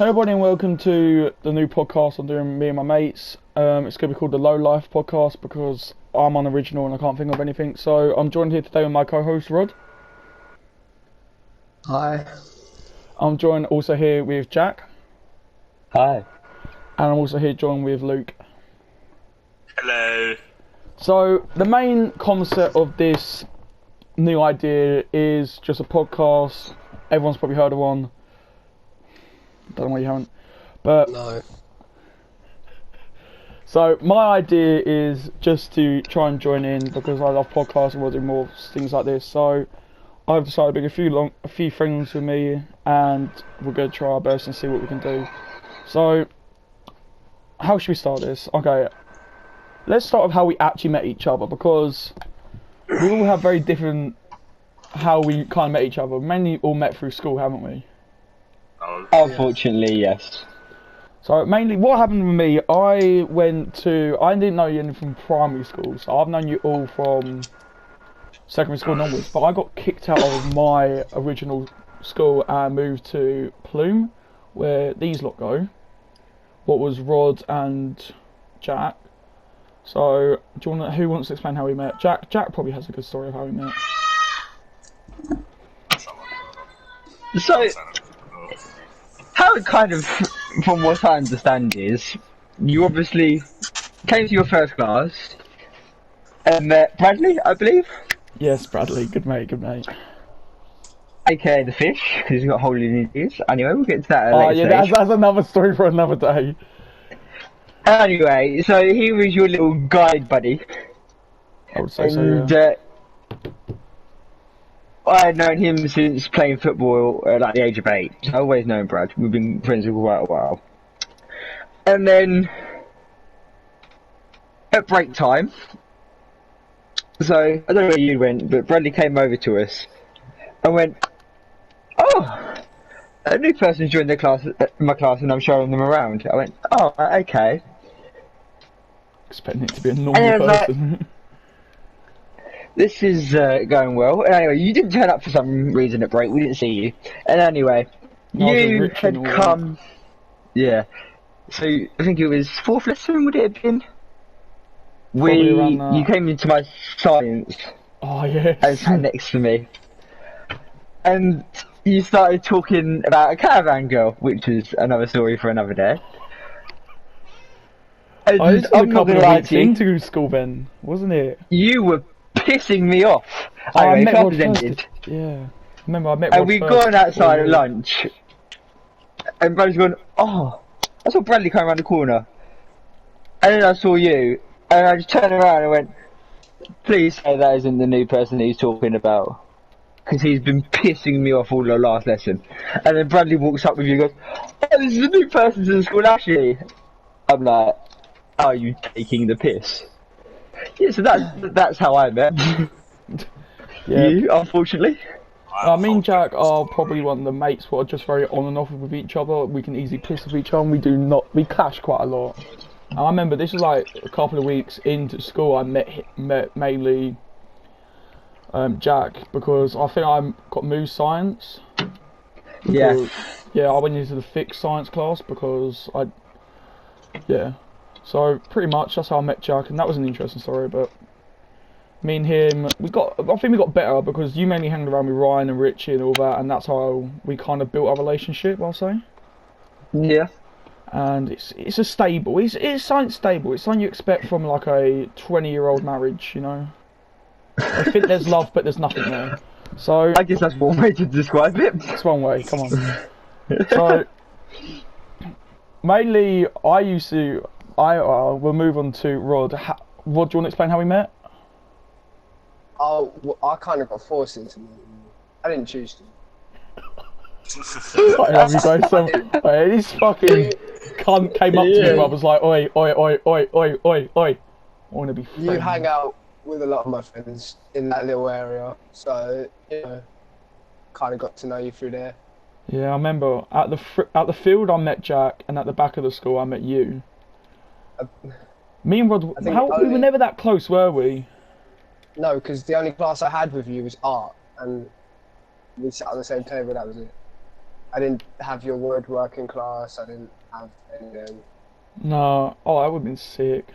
Hey everybody and welcome to the new podcast I'm doing me and my mates. It's going to be called the Low Life Podcast because I'm unoriginal and I can't think of anything. So I'm joined here today with my co-host Rod. Hi. I'm joined also here with Jack. Hi. And I'm also here joined with Luke. Hello. So the main concept of this new idea is just a podcast. Everyone's probably heard of one. Don't know why you haven't. But No. so my idea is just to try and join in because I love podcasts and we'll do more things like this. So I've decided to bring a few friends with me and we're going to try our best and see what we can do. So how should we start this? Okay, let's start with how we actually met each other because we all have very different how we kind of met each other. Mainly all met through school, haven't we? Unfortunately, yes. So mainly what happened with me, I didn't know you any from primary school, so I've known you all from secondary school and onwards, but I got kicked out of my original school and moved to Plume, where these lot go. What was Rod and Jack. So, who wants to explain how we met? Jack probably has a good story of how we met. So, how it kind of, from what I understand is, you obviously came to your first class and met Bradley, I believe? Yes, Bradley, good mate. AKA the fish, because he's got a hole in his ears. Anyway, we'll get to that at a later yeah, stage. that's another story for another day. Anyway, so he was your little guide buddy. I would say And, so, yeah. I had known him since playing football at like the age of 8. So I've always known Brad. We've been friends for quite a while. And then at break time, so I don't know where you went, but Bradley came over to us and went, "Oh, a new person's joined the class, my class, and I'm showing them around." I went, "Oh, okay." Expecting it to be a normal person. This is going well. And anyway, you didn't turn up for some reason at break. We didn't see you. And anyway, you had come. Yeah. So I think it was 4th lesson. Would it have been? You came into my science. Oh yeah. And sat next to me. And you started talking about a caravan girl, which is another story for another day. And I was a couple of weeks into school then, wasn't it? You were pissing me off. I met Rod ended. Yeah. Remember, I met Rod And we'd gone outside at lunch. And Bradley's gone, "Oh, I saw Bradley come around the corner." And then I saw you. And I just turned around and went, "Please say that isn't the new person he's talking about. Because he's been pissing me off all the last lesson." And then Bradley walks up with you and goes, "Oh, this is the new person to the school, actually." I'm like, "Are you taking the piss?" Yeah, so that's how I met. Yeah. You, unfortunately. Me and Jack are probably one of the mates who are just very on and off with each other. We can easily piss with each other and we clash quite a lot. And I remember this was like a couple of weeks into school I met mainly Jack because I think I got moved science. Yeah. Yeah, I went into the fixed science class because so pretty much that's how I met Jack, and that was an interesting story. But me and him, I think we got better because you mainly hanged around with Ryan and Richie and all that, and that's how we kind of built our relationship, I'll say. Yeah. And it's something stable. It's something you expect from like a 20-year-old marriage, you know. I think there's love, but there's nothing there. So I guess that's one way to describe it. it's one way. Come on. So mainly, we'll move on to Rod. Rod, do you want to explain how we met? Oh, well, I kind of got forced into it. I didn't choose to. This fucking cunt came up to me and I was like, oi. I want to be friends. You hang out with a lot of my friends in that little area, so, kind of got to know you through there. Yeah, I remember at the field I met Jack, and at the back of the school I met you. Me and Rod, we were never that close, were we? No, because the only class I had with you was art, and we sat on the same table. That was it. I didn't have your woodworking class. I didn't have anything. No, oh, that would have been sick.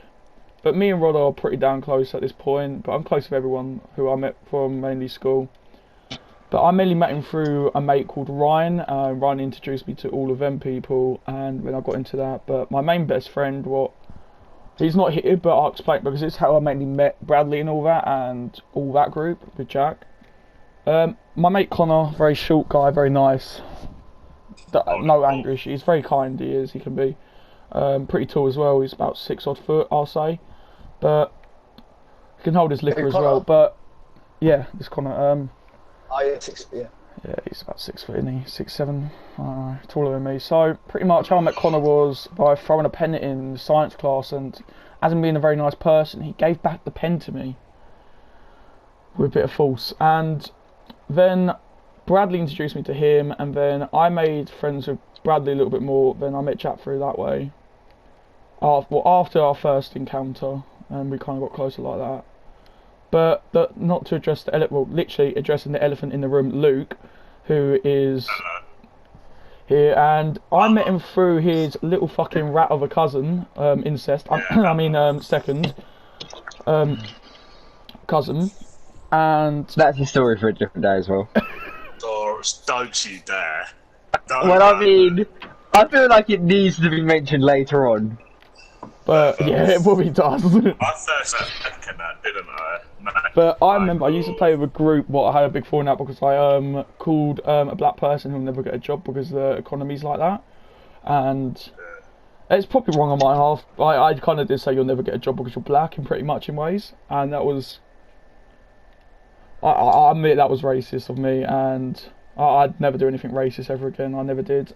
But me and Rod are pretty damn close at this point. But I'm close with everyone who I met from mainly school. But I mainly met him through a mate called Ryan. Ryan introduced me to all of them people, and when I got into that. But my main best friend, he's not here, but I'll explain because it's how I mainly met Bradley and all that, and all that group with Jack. My mate Connor, very short guy, very nice. No anger issues. He's very kind. He can be. Pretty tall as well. He's about 6 odd foot, I'll say. But he can hold his liquor as well. But yeah, this Connor. Oh yeah, 6. Yeah. Yeah, he's about 6 foot, isn't he? 6'7", taller than me. So pretty much how I met Connor was by throwing a pen at him in the science class, and as him being a very nice person, he gave back the pen to me with a bit of force. And then Bradley introduced me to him, and then I made friends with Bradley a little bit more. Then I met Jack through that way. After our first encounter, and we kind of got closer like that. But not to address literally addressing the elephant in the room, Luke, who is here, and I met him through his little fucking rat of a cousin, incest. Second cousin, and That's a story for a different day as well. Or don't you dare. Well, I mean, I feel like it needs to be mentioned later on. but yeah, it probably does. I first second that, didn't I? No. But I remember I used to play with a group what I had a big falling out because I called a black person who'll never get a job because the economy's like that, and it's probably wrong on my half. I kind of did say you'll never get a job because you're black in pretty much in ways, and that was I admit that was racist of me, and I'd never do anything racist ever again. I never did.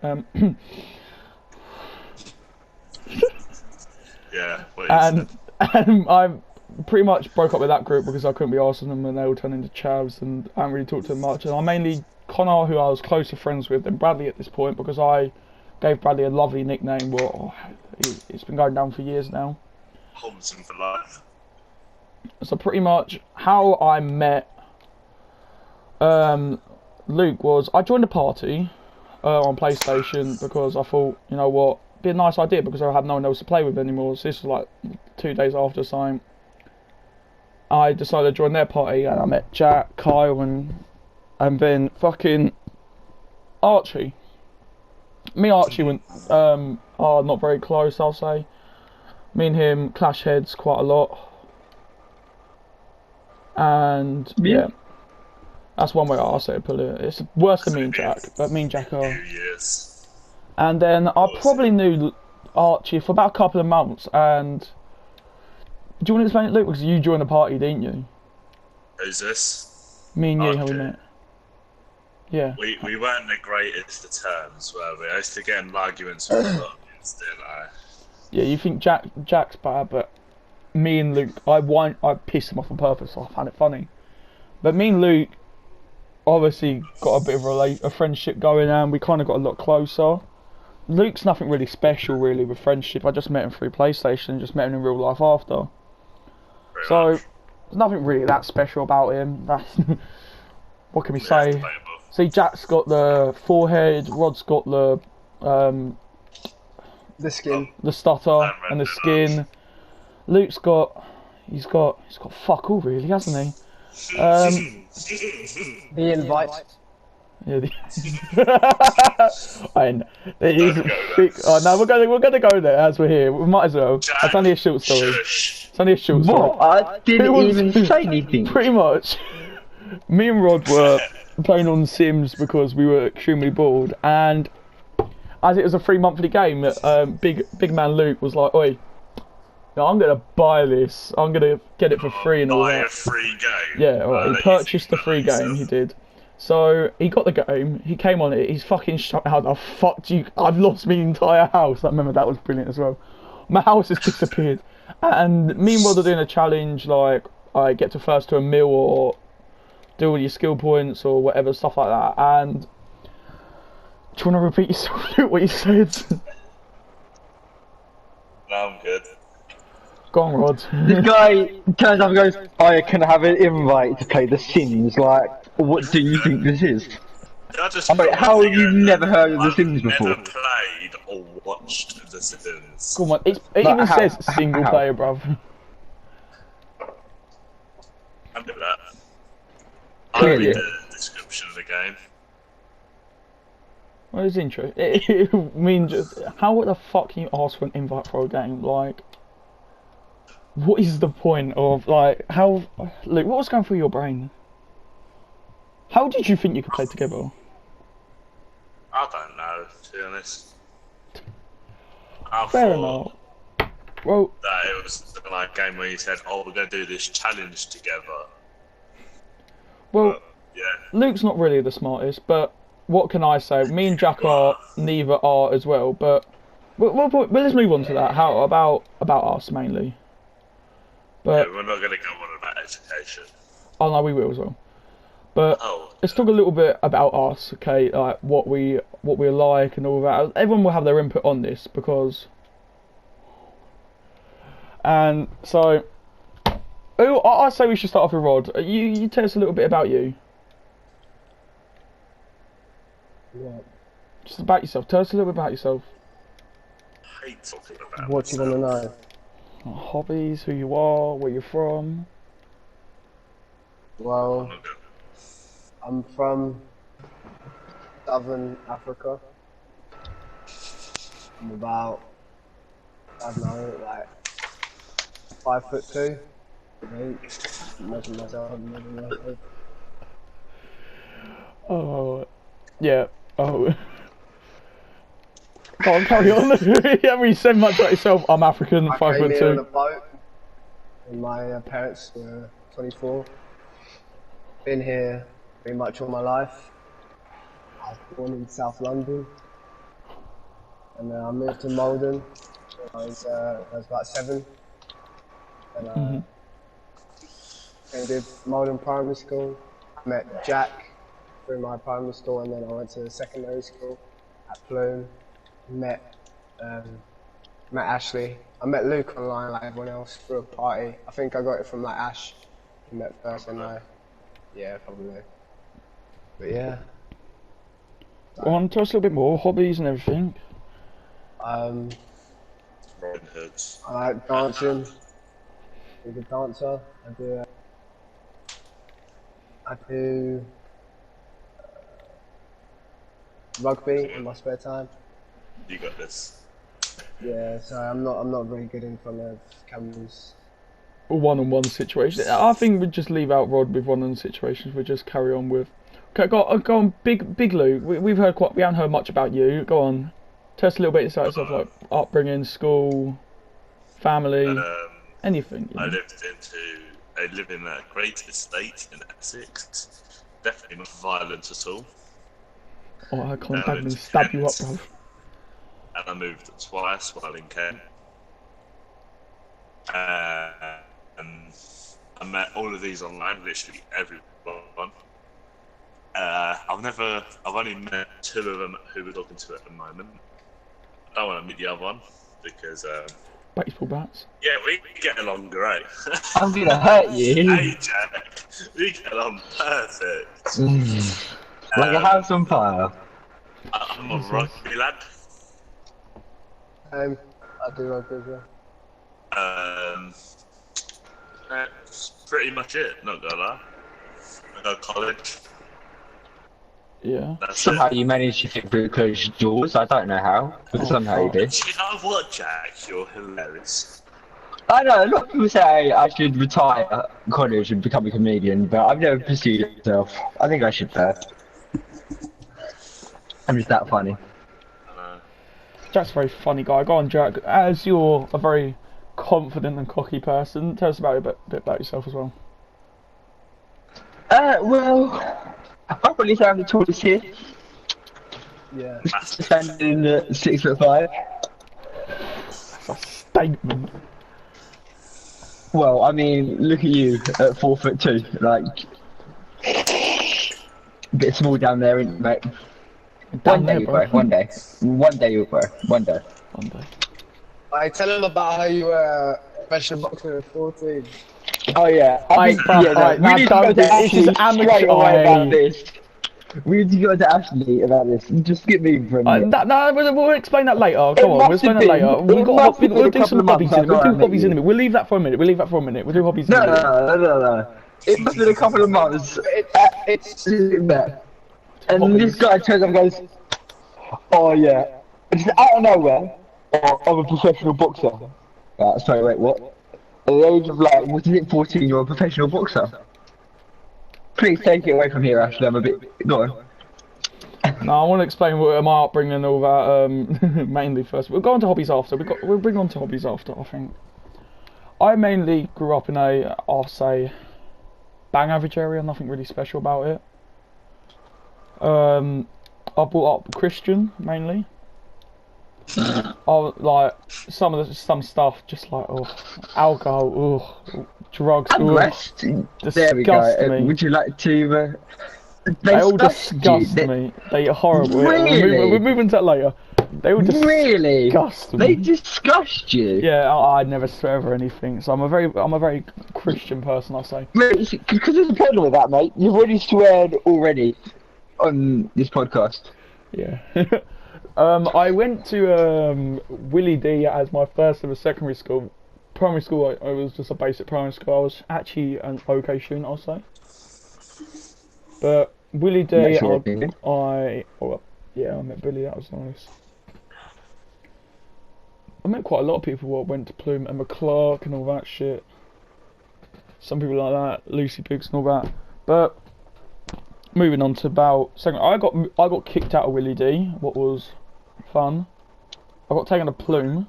Yeah. And I pretty much broke up with that group because I couldn't be arsed with them and they all turned into chavs, and I haven't really talked to them much. And I mainly Connor, who I was closer friends with, than Bradley at this point because I gave Bradley a lovely nickname. Well, it's been going down for years now. Holmeston for life. So pretty much how I met Luke was I joined a party on PlayStation because I thought, you know what, it'd be a nice idea because I had no one else to play with anymore. So this was like 2 days after something. I decided to join their party, and I met Jack, Kyle, and then fucking Archie. Me and Archie went are not very close, I'll say. Me and him clash heads quite a lot, and yeah, that's one way I'll say to put it. It's worse than me and Jack, but me and Jack are. Yes. And then I probably knew Archie for about a couple of months, and do you want to explain it, Luke? Because you joined the party, didn't you? Who's this? Me and you, how we Archie. met. Yeah. We weren't the greatest of terms, were we? I used to get in arguments with a lot of kids, didn't I? Yeah, you think Jack's bad, but me and Luke, I pissed him off on purpose, so I found it funny. But me and Luke obviously got a bit of a friendship going, and we kind of got a lot closer. Luke's nothing really special, really, with friendship. I just met him through PlayStation, and just met him in real life after. Pretty So, much. there's nothing really that special about him. That's what can we say? Debatable. See, Jack's got the forehead, Rod's got the skin. the stutter and the skin. Luke's got he's got fuck all really, hasn't he? The invite. Yeah. And it is big. Oh no, we're gonna go there as we're here. We might as well. Jack, It's only a short story. shush. It's only a short story. What? I didn't Who wants even to- say anything. Pretty much. Me and Rod were playing on Sims because we were extremely bored, and as it was a free monthly game, big man Luke was like, "Oi, no, I'm gonna buy this. I'm gonna get it for free and all Buy that." a free game. Yeah, alright, he Let you purchased the think free about game, he yourself. did. So, he got the game, he came on it, he's fucking shut out, oh fuck you, I've lost my entire house. I remember that was brilliant as well. My house has disappeared. And me and Rod are doing a challenge, like, I get to first to a meal or do all your skill points or whatever, stuff like that. And, do you want to repeat yourself, what you said? No, I'm good. Go on, Rod. This guy turns up and goes, I can have an invite to play The Sims. Like, what do you think this is? I just But how have you never heard of The Sims before? Never played or watched The Sims. Come on, it Like, even how? says single How? player, bruv. I do that. I Clearly. read the description of the game. Well, it's interesting. It means how the fuck can you ask for an invite for a game? Like, what is the point of like how? Look, what was going through your brain? How did you think you could play together? I don't know, to be honest. I Fair thought enough. Well, that it was like a game where you said, "Oh, we're gonna do this challenge together." well, But, yeah. Luke's not really the smartest, but what can I say? Me and Jack are neither are as well. But let's move on to that. How about us mainly? But Yeah, we're not gonna go on about education. oh no, we will as well. But Oh, let's talk a little bit about us, okay? Like what we're like and all that. Everyone will have their input on this because, and so, I say we should start off with Rod. You tell us a little bit about you, Yeah. just about yourself. Tell us a little bit about yourself. I hate talking about What do you want to myself. know? Hobbies, who you are, where you're from. Well, I'm not gonna- I'm from Southern Africa. I'm about, I don't know, like 5'2". Imagine myself. Oh, yeah. Oh. Go on, carry on. You haven't really said much about yourself. I'm African, I came here on a 5'2". boat, and my parents were 24. Been here pretty much all my life. I was born in South London, and I moved to Malden when I was about 7. And I did Malden Primary School. I met Jack through my primary school, and then I went to secondary school at Plume. Met Ashley. I met Luke online like everyone else through a party. I think I got it from like Ash. We met first, and yeah, probably. But yeah. Go on, tell us a little bit more, hobbies and everything. Um, Robin Hood. I like dancing. I'm a good dancer. I do rugby in my spare time. You got this. Yeah, so I'm not very good in front of cameras. A one-on-one situation. I think we'd just leave out Rod with one-on-one situations. We'll just carry on with. Okay, go on, Big Luke. We haven't heard much about you. Go on, tell us a little bit about yourself, like upbringing, school, family, anything. You know? I live in a great estate in Essex. Definitely not violent at all. Oh, I can't I and lived stab in you up, Kent. bro. And I moved twice while in Kent. And I met all of these online, literally everyone. I've only met 2 of them who we're talking to at the moment. I don't want to meet the other one because, Baseball bats. yeah, we get along great. I'm gonna hurt you. Hey, Jack, we get along perfect. Like a house on fire. I'm a rugby lad. I do rugby as well. That's pretty much it, not gonna lie. I go to college. Yeah. That's Somehow it. you managed to fit through closed doors. I don't know how, but somehow you did. Do you know what, Jack? You're hilarious. I know a lot of people say I should retire college and become a comedian, but I've never pursued it myself. I think I should first. I'm just that funny. Jack's a very funny guy. Go on, Jack. As you're a very confident and cocky person, tell us about a bit about yourself as well. Well, I probably say I'm the tallest here. Yeah. Standing at 6'5". That's a statement. Well, I mean, look at you at 4'2". Like, a bit small down there, isn't it, mate? Down One day there, you'll bro. grow. One day. One day you'll grow. One day. One day. I tell him about how you were a professional boxer at 14. Oh yeah. Right, bruv, right, we now need to don't go do- this is actually amateur straight away eye. about this. We need to go to Ashley about this. Just get moving from it. No, we'll explain that later. Come on, we'll explain that later. We'll do some hobbies in it. We'll do hobbies in a minute. We'll leave that for a minute. We'll do hobbies in a minute. No. It must have been a couple of months. It's met. And this guy turns up and goes, oh yeah. Just out of nowhere, I'm a professional boxer. Sorry, wait, what? At the age of like, what is it, 14, you're a professional boxer? Please take it away from here, Ashley, I'm a bit... Go on. No, I want to explain my upbringing and all that, mainly first. We'll go on to hobbies after. We'll bring on to hobbies after, I think. I mainly grew up in a, I'll say, bang average area, nothing really special about it. I brought up Christian, mainly. Like, some stuff, just like, alcohol, drugs, there we go. me. Would you like to... They all disgust me. They are horrible. Really? We're moving to that later. They all disgust me. They disgust you? Yeah, I never swear over anything. So I'm a very Christian person, I say. Because there's a problem with that, mate. You've already sweared already on this podcast. Yeah. I went to Willie D as my first ever secondary school. Primary school, I was just a basic primary school. I was actually an okay student, I'll say. But Willie D, I met Billy. That was nice. I met quite a lot of people who went to Plume, Emma Clark and all that shit. Some people like that, Lucy Biggs and all that. But moving on to about second, I got kicked out of Willie D. What was fun. I got taken to Plume,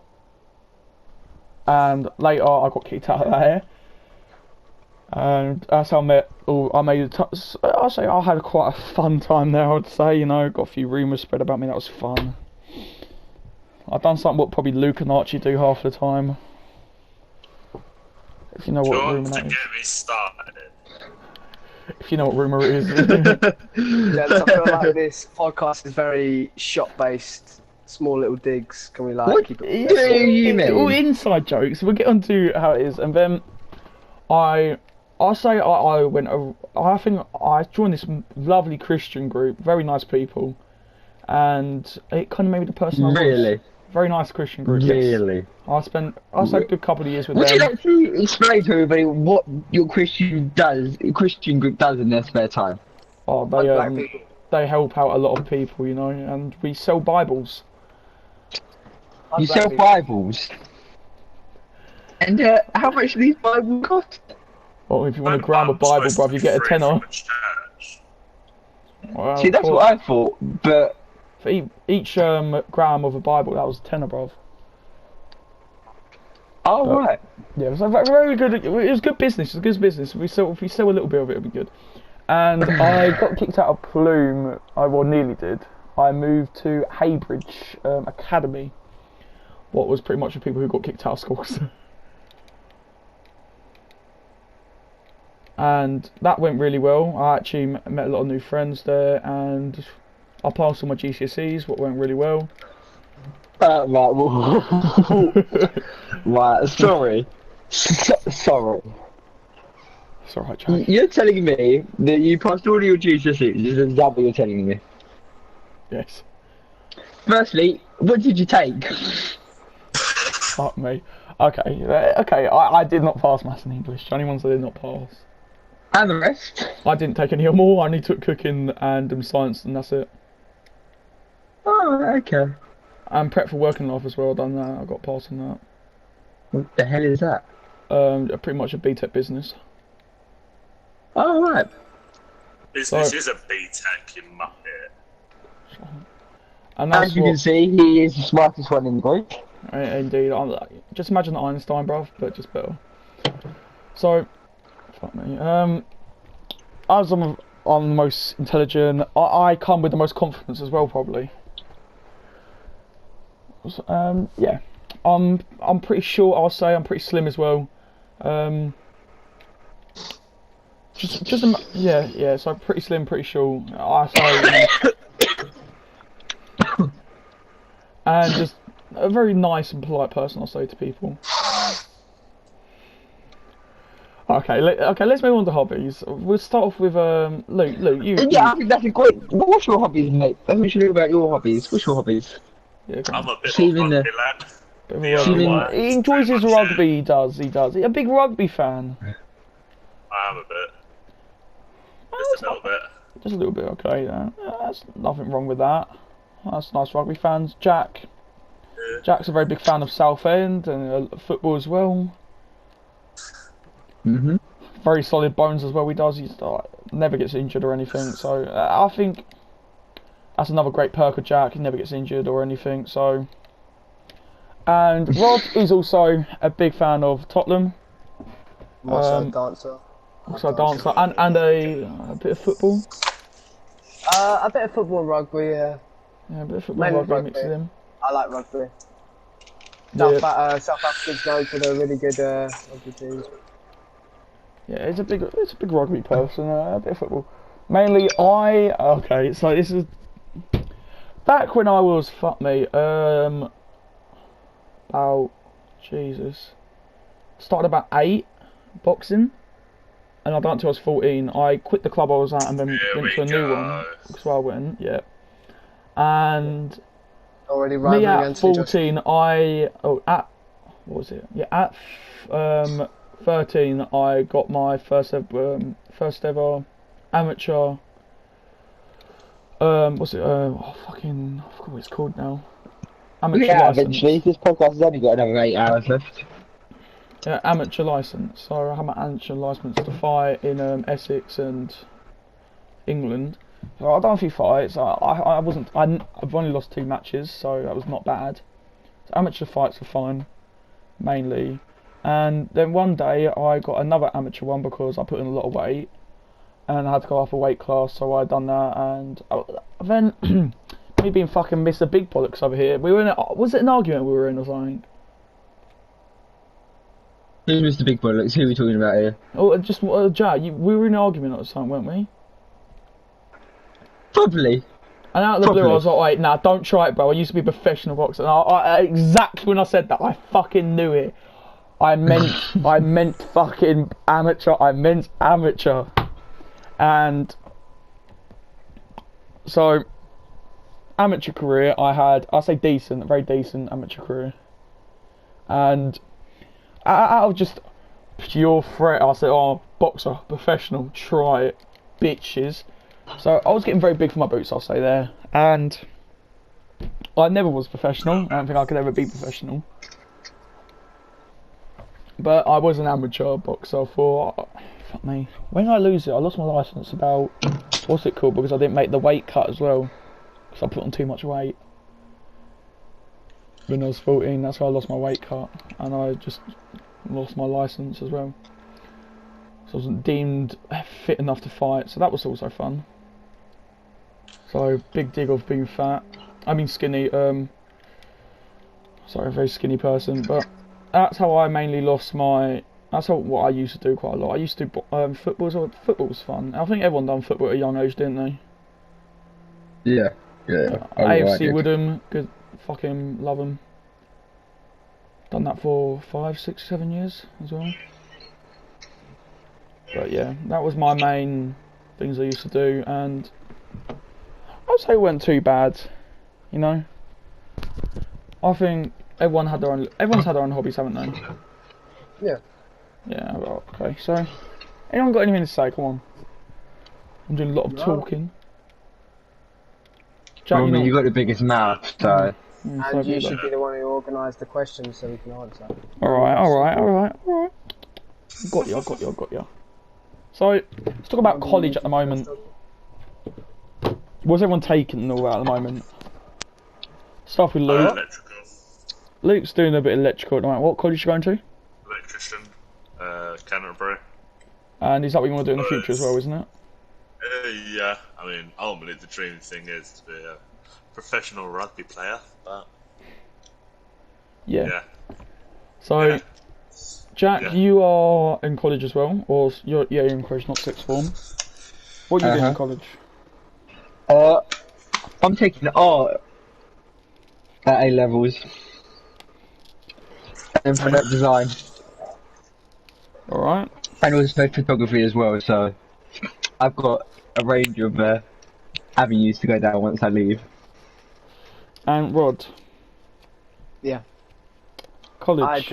and later I got kicked out of there. And that's how I met. I'll say I had quite a fun time there. I'd say, you know, got a few rumours spread about me. That was fun. I've done something what probably Luke and Archie do half the time. If you know what rumour that is. Get me started. If you know what rumour it is. Yeah, I feel like this podcast is very shot-based, small little digs. Can we like What keep do it? you mean? All inside jokes. We'll get on to how it is, and then I think I joined this lovely Christian group, very nice people, and it kind of made me the person I was. Really? Very nice Christian group. Really? Yes. I spent a good couple of years with Would them. you like to explain to everybody what your Christian group does in their spare time? Oh, they help out a lot of people, you know, and we sell Bibles. You sell Bibles? And how much do these Bibles cost? Well, if you want to grab a Bible, bruv, you get a tenner. Well, see, that's what I thought, but... For each gram of a Bible, that was a tenner, bruv. Oh, right. Yeah, it was a very good. It was good business. It was good business. If we sell a little bit of it, it'll be good. And I got kicked out of Plume. Nearly did. I moved to Haybridge Academy. What was pretty much the people who got kicked out of schools. And that went really well. I actually met a lot of new friends there, and I passed all my GCSEs. What went really well. Right, sorry. Sorry. It's alright, Jack. You're telling me that you passed all your GCSEs, is that what you're telling me? Yes. Firstly, what did you take? Fuck me. Okay, I did not pass Maths and English. The only ones I did not pass. And the rest? I didn't take any more. I only took cooking and science, and that's it. Oh, okay. And prep for working life as well. I done that. I got passed on that. What the hell is that? Pretty much a BTEC business. Oh, right. Business is a BTEC, you muppet. And that's as you can see, he is the smartest one in the group. Indeed. Just imagine Einstein, bruv, but just better. So, fuck me. As I'm the most intelligent, I come with the most confidence as well, probably. Yeah. I'm pretty short. I'll say I'm pretty slim as well. Yeah. So I'm pretty slim, pretty short. I say, and just a very nice and polite person. I'll say to people. Okay, let's move on to hobbies. We'll start off with Luke. Luke, Yeah, I think that's a great. What's your hobbies, mate? Who should know about your hobbies? What's your hobbies? Yeah, go I'm on. a bit of a Seeming rugby lad. Bit of a rugby Seeming- lad. He enjoys his Pretty much rugby. He does. He does. He's a big rugby fan. I am a bit. Just a little bit. Just a little bit. Okay, that's nothing wrong with that. That's nice rugby fans. Jack. Yeah. Jack's a very big fan of Southend and football as well. Mhm. Very solid bones as well. He does. He's never gets injured or anything. So I think that's another great perk of Jack. He never gets injured or anything. So, and Rob is also a big fan of Tottenham. I'm also Um, a dancer. Also a dancer and a bit of football. A bit of football and rugby, yeah. Yeah, a bit of football Mainly rugby rugby. mixed in. I like rugby. Yeah. South Africa's known for their really good rugby teams. Yeah, it's a big rugby person. A bit of football. Mainly, okay. So this is back when I was started about 8 boxing, and I done it till I was 14. I quit the club I was at and then Here went to we a new go. one. So I went, yeah. And Already me rivaling at Anthony 14, what was it? Yeah, at 13, I got my first ever amateur. What's it? I forgot what it's called now. Amateur Yeah, license. eventually. This podcast has only got another 8 hours left. Yeah, amateur license. So I have my amateur license to fight in Essex and England. So I've done a few fights. I've only lost 2 matches, so that was not bad. So amateur fights were fine, mainly. And then one day I got another amateur one because I put in a lot of weight, and I had to go up a weight class. So I done that, and then me being fucking Mr. Big Bollocks over here. We were in. Was it an argument we were in or something? Who's Mr. Big Bollocks? Who are we talking about here? Oh, just Jack. We were in an argument or something, weren't we? Probably. And out of the blue, I Probably. was like, "Wait, nah, don't try it, bro. I used to be a professional boxer." And exactly when I said that, I fucking knew it. I meant fucking amateur. I meant amateur. And so, amateur career, I say decent, very decent amateur career. And out of just pure threat, I said, "Oh, boxer, professional, try it, bitches." So I was getting very big for my boots, I'll say there. And I never was professional. I don't think I could ever be professional. But I was an amateur boxer for, fuck me, when did I lose it? I lost my licence about, what's it called? Because I didn't make the weight cut as well. Because I put on too much weight. When I was 14, that's why I lost my weight cut. And I just lost my licence as well. So I wasn't deemed fit enough to fight, so that was also fun. So, big dig of being fat. I mean skinny, sorry, a very skinny person, but that's how I mainly lost my, what I used to do quite a lot. I used to do football, so football was fun. I think everyone done football at a young age, didn't they? Yeah. AFC Woodham, good, fucking love them. Done that for 5, 6, 7 years as well. But yeah, that was my main things I used to do, and I'd say it wasn't too bad, you know. I think everyone's had their own hobbies, haven't they? Yeah. Yeah, well, okay, so anyone got anything to say? Come on. I'm doing a lot of talking. Jack, Well, I mean, you got the biggest mouth, so. so And you have should be the one who organised the questions so we can answer. Alright. Got you. So, let's talk about college at the moment. What's everyone taking and all that at the moment? Start with Luke. Electrical. Luke's doing a bit of electrical at the moment. What college are you going to? Electrician. Canterbury. And is that what you want to do in the future as well, isn't it? Yeah, I mean, ultimately the dream thing is to be a professional rugby player, but Yeah. yeah. So, Yeah. Jack, Yeah. you are in college as well, or you're in college, not sixth form. What are you doing in college? I'm taking art at A levels. And product design. Alright. and also photography as well. So I've got a range of avenues to go down once I leave. And Rod, Yeah. college.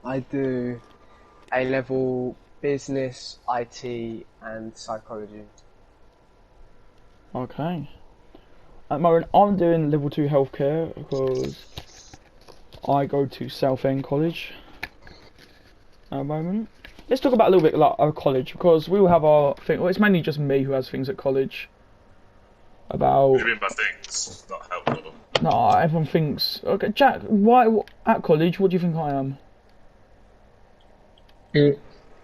I do A-level business, IT, and psychology. Okay. At the moment, I'm doing level 2 healthcare because I go to Southend College at the moment. Let's talk about a little bit like our college because we all have our thing. Well, it's mainly just me who has things at college. About. What do you mean by things not helpful? No, everyone thinks. Okay, Jack. Why at college? What do you think I am?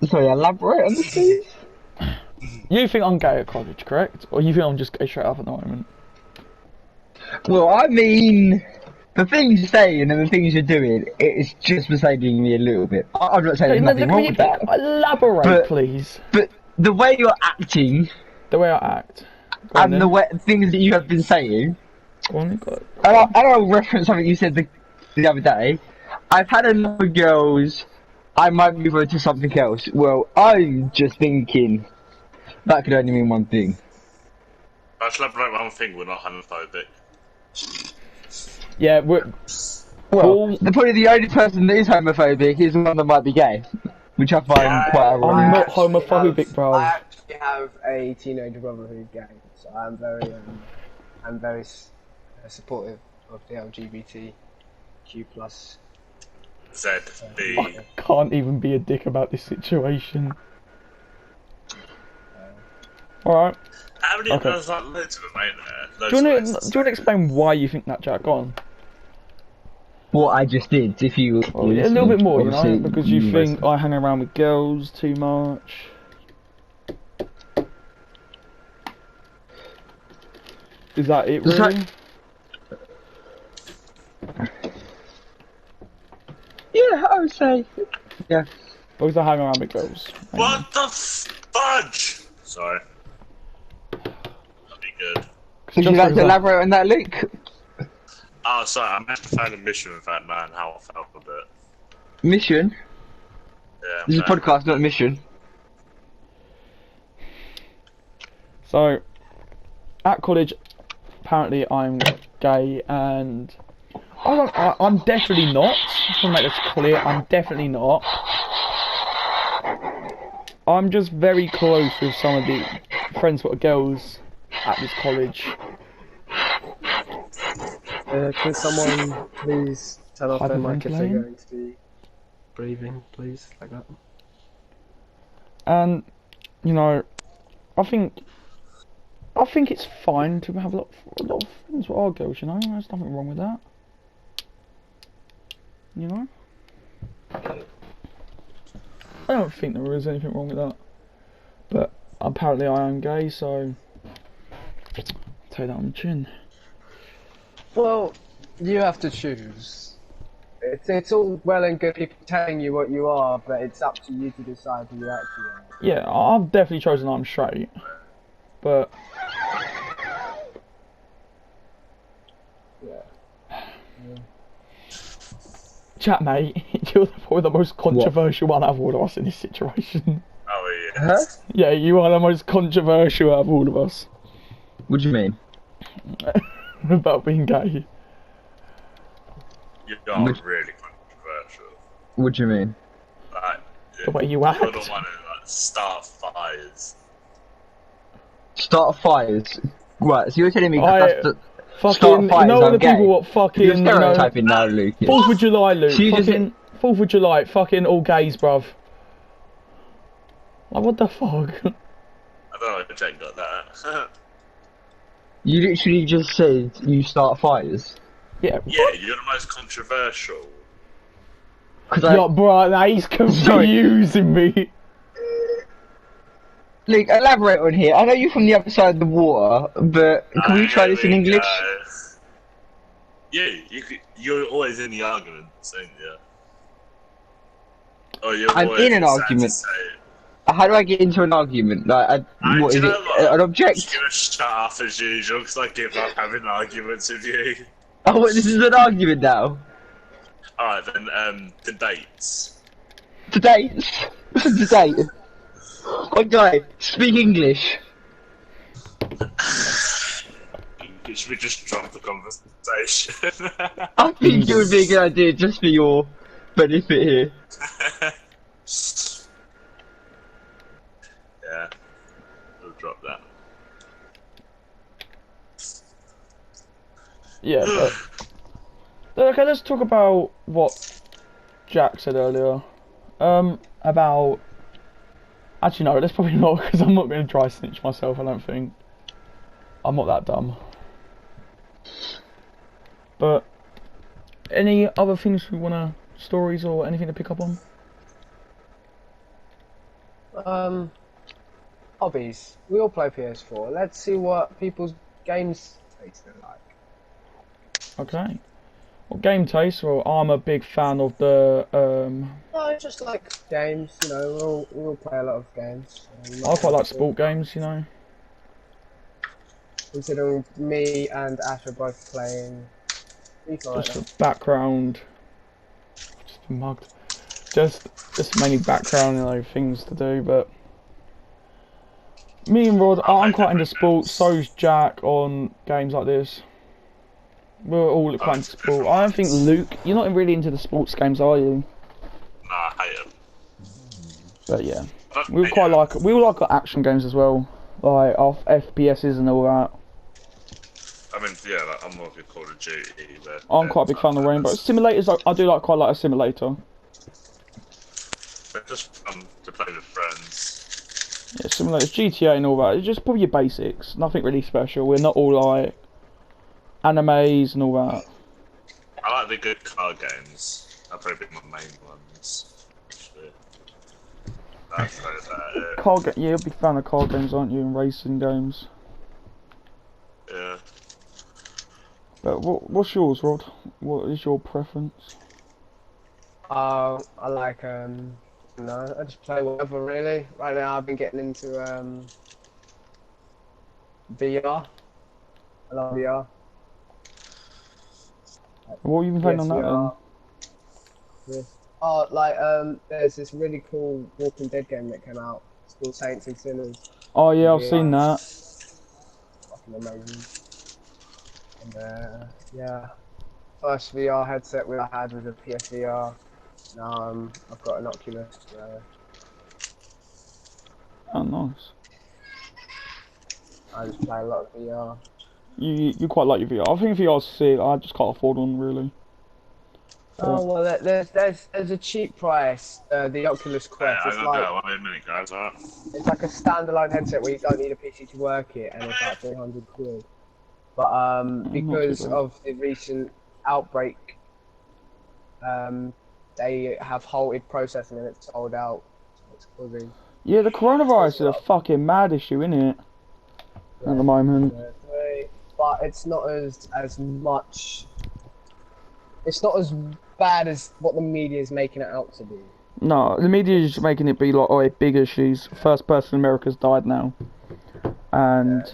Sorry, elaborate on this, please. You think I'm gay at college, correct? Or you think I'm just gay straight up at the moment? Well, I mean, the things you're saying and the things you're doing, it's just persuading me a little bit. I'm not saying there's nothing wrong with that. Elaborate, please. But the way you're acting, The way I act. Go on and the things that you have been saying, Go on, go on. and I'll reference something you said the other day. I've had enough of girls. I might move on to something else. Well, I'm just thinking that could only mean one thing. I should elaborate one thing, we're not homophobic. Yeah, we're. Well, probably the only person that is homophobic is the one that might be gay, which I find quite I'm ironic. not homophobic, bro. I actually have a teenage brother who's gay, so I'm very supportive of the LGBTQ plus. ZB. Can't even be a dick about this situation. Alright. How many Okay. there's like loads of them, ain't there? Do you want to explain why you think that, Jack? Go on. What I just did, if you A little bit more, you know, obviously, because you think listen. I hang around with girls too much. Is that it, Does really? that- Yeah, I would say. Yeah. Because I hang around with girls. What the fudge? Sorry. That'd be good. Would you Just like for to example- elaborate on that, Luke? Oh, sorry, I meant to find a mission with that man, how I felt with it. Mission? Yeah, This is a man. podcast, not a mission. So, at college, apparently I'm gay, and I'm definitely not. I just want to make this clear. I'm definitely not. I'm just very close with some of the friends that are girls at this college. Can someone please turn off their mic if they're Hyperventilating? going to be breathing, please, like that? And you know, I think it's fine to have a lot of friends with our girls. You know, there's nothing wrong with that. You know, I don't think there is anything wrong with that. But apparently, I am gay, so take that on the chin. Well, you have to choose. It's all well and good people telling you what you are, but it's up to you to decide who you actually are. Yeah, I've definitely chosen I'm straight, but chat, mate, you're probably the most controversial one out of all of us in this situation. Oh, yeah. Huh? Yeah, you are the most controversial out of all of us What do you mean? about being gay. You are really controversial. What do you mean? Like, The way you you're act. the one who like, start fires. Start fires. Right, so you're telling me I- that's the Fucking, start you fires, know I'm the gay. people what fucking, You're you know, stereotyping now, Luke. 4th of July, Luke, So you just- fucking, 4th of July, fucking all gays, bruv. Like, what the fuck? I don't know if Jake got that. You literally just said you start fires. Yeah, Yeah, you're the most controversial. Because yeah, bro, that he's confusing me. Luke, elaborate on here. I know you're from the other side of the water, but can we try this in English? Yeah, you're always in the arguments, ain't you? Oh, you're I'm always in an sad to argument. say it. How do I get into an argument? Like, what Do is you it? know what? An I'm object? just gonna shut up as usual because I give up having arguments with you. Oh, what, this is an argument now. Alright then, debates. Today, listen today. One guy, speak English. Should we just drop the conversation? I think it would be a good idea just for your benefit here. Yeah, we'll drop that. Yeah, but okay, let's talk about what Jack said earlier. About actually no, that's probably not because I'm not going to try snitch myself. I don't think I'm not that dumb. But any other things we wanna stories or anything to pick up on? Hobbies. We all play PS4. Let's see what people's games taste are like. Okay. Well, game taste. Well, I'm a big fan of the. No, just like games. You know, we all play a lot of games. I quite like sport games. You know. Considering me and Ash are both playing FIFA right Just now. the background. Just been mugged. Just mainly background, you know, things to do. But me and Rod, I'm quite into sports. So's Jack on games like this. We're all quite into sport. I don't think Luke, you're not really into the sports games, are you? Nah, I hate them. But yeah, we all like our action games as well, like our FPSs and all that. I mean, yeah, like, I'm more of a Call of Duty. I'm quite a big fan of Rainbow. Simulators, I do like quite like a simulator. They're just fun to play with friends. Yeah, simulators, GTA and all that. It's just probably your basics. Nothing really special. We're not all like animes and all that. I like the good car games. I'll probably pick my main ones. Actually. That's about it. Yeah, you're a big fan of car games, aren't you? And racing games. Yeah. But what's yours, Rod? What is your preference? I like no, I just play whatever really. Right now I've been getting into VR. I love VR. What have you been playing on that then? Yeah. Oh, like there's this really cool Walking Dead game that came out. It's called Saints and Sinners. Oh yeah, I've seen that. Fucking amazing. And yeah, first VR headset I had was a PSVR. Now I've got an Oculus. Oh nice. I just play a lot of VR. You quite like your VR. I think VR's sick. I just can't afford one really. Oh well, there's a cheap price. The Oculus Quest. Yeah, It's I like got that one in a minute, guys. Alright. it's like a standalone headset where you don't need a PC to work it, and it's like 300 quid. But because of the recent outbreak, they have halted processing and it's sold out. So it's causing. Yeah, the coronavirus is a fucking mad issue, isn't it? At the moment. But it's not as much. It's not as bad as what the media is making it out to be. No, the media is just making it be like, oh, big issues. First person in America's died now. And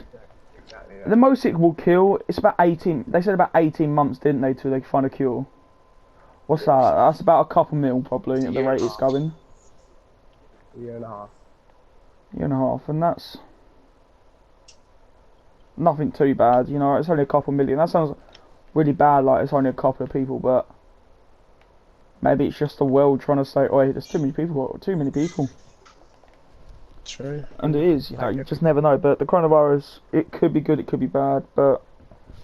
Exactly. the most it will kill, it's about 18, they said about 18 months, didn't they, till they find a cure. What's that? That's about a couple mil, probably, at the rate it's going. A year and a half. Year and a half, and that's nothing too bad, you know, it's only a couple million. That sounds really bad, like it's only a couple of people, but maybe it's just the world trying to say, oh, there's too many people, True. And it is, you know, you just never know. But the coronavirus, it could be good, it could be bad, but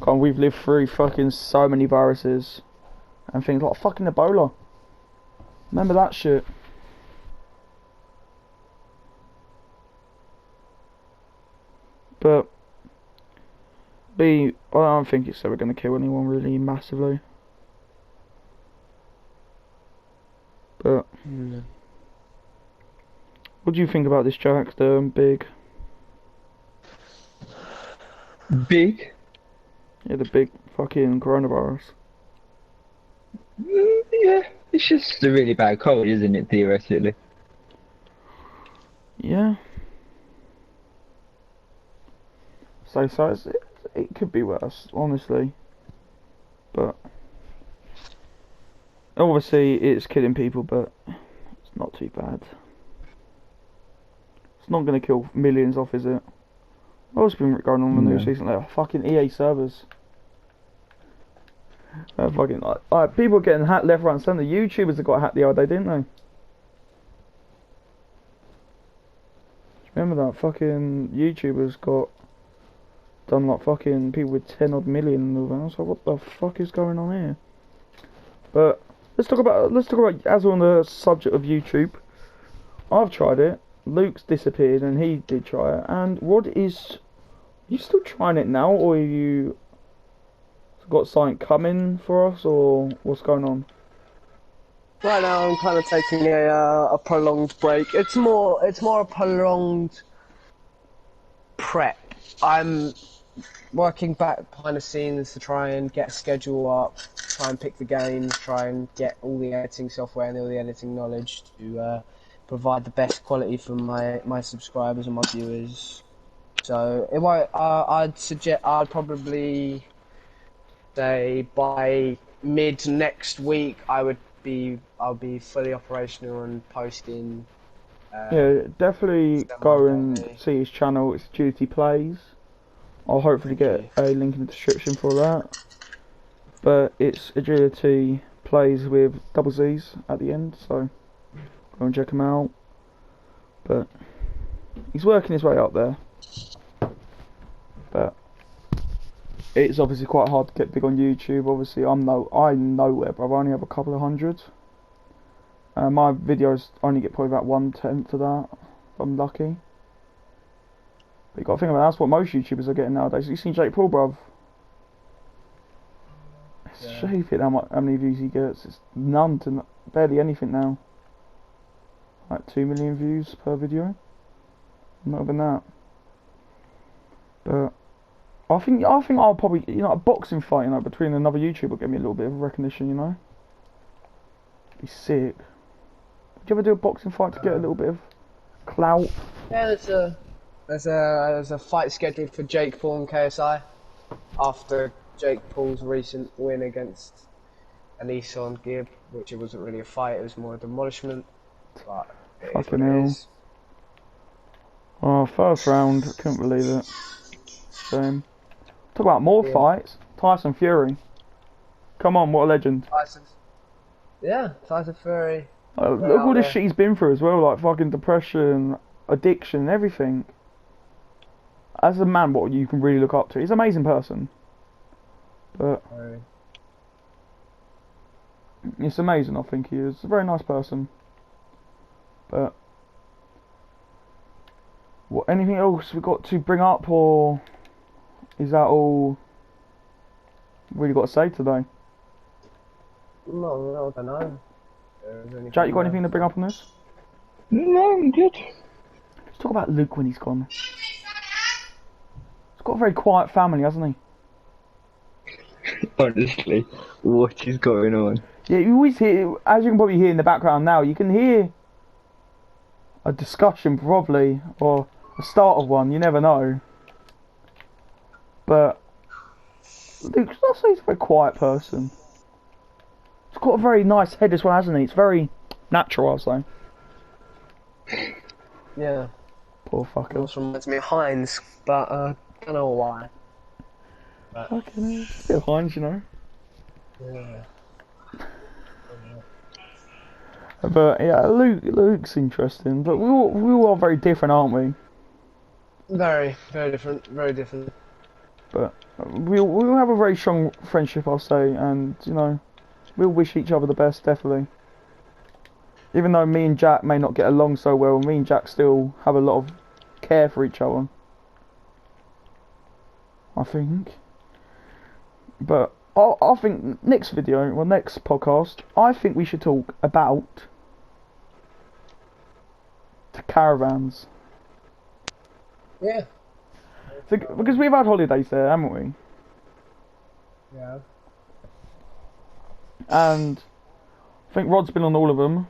God, we've lived through fucking so many viruses and things like fucking Ebola. Remember that shit? But I don't think it's ever going to kill anyone really massively. But what do you think about this, Jack? The big? Big? Yeah, the big fucking coronavirus. Yeah, it's just a really bad cold, isn't it, theoretically? Yeah. So it could be worse, honestly. But obviously it's killing people, but it's not too bad. It's not going to kill millions off, is it? What's been going on in the news recently? Oh, fucking EA servers. Fucking people are getting hacked left, right, and centre. YouTubers have got hacked the other day, didn't they? Remember that fucking YouTubers got done like fucking people with 10 odd million and all that. I was like, what the fuck is going on here? But let's talk about as we're on the subject of YouTube. I've tried it. Luke's disappeared and he did try it. And Rod is, you still trying it now, or have you got something coming for us, or what's going on? Right now, I'm kind of taking a prolonged break. It's more a prolonged prep. I'm working back behind the scenes to try and get a schedule up, try and pick the games, try and get all the editing software and all the editing knowledge to provide the best quality for my subscribers and my viewers. So it might, I'd probably say by mid next week I'll be fully operational and posting. Yeah, definitely go and see his channel. It's Duty Plays. I'll hopefully get a link in the description for that. But it's Agility Plays with double Z's at the end, so go and check him out. But he's working his way up there. But it's obviously quite hard to get big on YouTube. Obviously, I'm nowhere, but I only have a couple of hundred. My videos only get probably about 1/10 of that. If I'm lucky. But you got to think about that's what most YouTubers are getting nowadays. You seen Jake Paul, bruv? It's shaping how many views he gets. It's none to barely anything now. Like 2 million views per video. Not even that. But I think I'll probably, you know, a boxing fight, you know, between another YouTuber will give me a little bit of recognition, you know. Be sick. Would you ever do a boxing fight to get a little bit of clout? Yeah, there's a fight scheduled for Jake Paul and KSI after Jake Paul's recent win against Alisson Gibb, which it wasn't really a fight, it was more a demolishment. But fucking hell. Oh, first round, I couldn't believe it. Shame. Talk about more fights. Tyson Fury. Come on, what a legend. Tyson Fury. Look all the shit he's been through as well, like fucking depression, addiction, everything. As a man, what you can really look up to. He's an amazing person. But it's amazing, I think he is. A very nice person. But what? Anything else we got to bring up, or is that all really got to say today? No, I don't know. Jack, you got anything to bring up on this? No, I'm good. Let's talk about Luke when he's gone. He's got a very quiet family, hasn't he? Honestly, what is going on? Yeah, you always hear, as you can probably hear in the background now, you can hear a discussion probably, or the start of one, you never know. But Luke, I'd say he's a very quiet person. He's got a very nice head as well, hasn't he? It's very natural, I'll say. Yeah. Poor fucker. Also reminds me of Heinz, but I don't know why. Fucking hell. It's a bit of Heinz, you know. Yeah. But yeah, Luke's interesting, but we all are very different, aren't we? Very different, very different. But we'll have a very strong friendship, I'll say, and you know, we'll wish each other the best, definitely. Even though me and Jack may not get along so well, me and Jack still have a lot of care for each other, I think. But I think next video, or next podcast, I think we should talk about the caravans. Yeah. Because we've had holidays there, haven't we? Yeah. And I think Rod's been on all of them.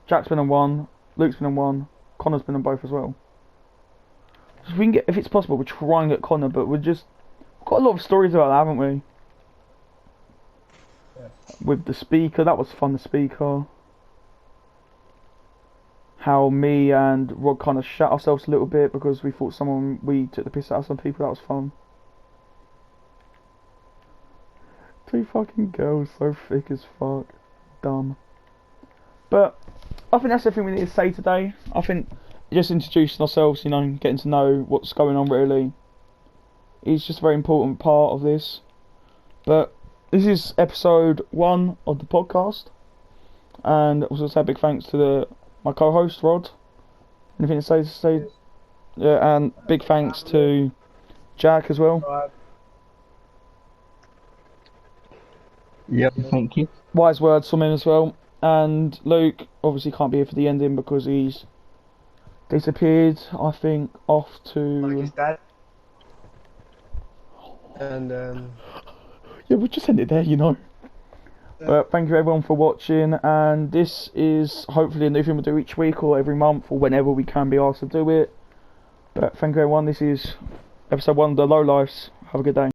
Jack's been on one. Luke's been on one. Connor's been on both as well. So if we can get, if it's possible, we'll try and get Connor. But we've got a lot of stories about that, haven't we? Yeah. With the speaker, that was fun. The speaker. how me and Rod kind of shut ourselves a little bit because we thought we took the piss out of some people. That was fun. 2 fucking girls, so thick as fuck. Dumb. But I think that's everything we need to say today. I think just introducing ourselves, you know, getting to know what's going on really, is just a very important part of this. But this is episode 1 of the podcast, and also say a big thanks to my co-host Rod. Anything to say? Yeah, and big thanks to Jack as well. Yep, thank you. Wise words from him as well. And Luke obviously can't be here for the ending because he's disappeared, I think, off to... Like his dad. And, yeah, we'll just end it there, you know. Yeah. But thank you everyone for watching, and this is hopefully a new thing we'll do each week or every month or whenever we can be asked to do it. But thank you everyone, this is episode 1 of The Low Lives. Have a good day.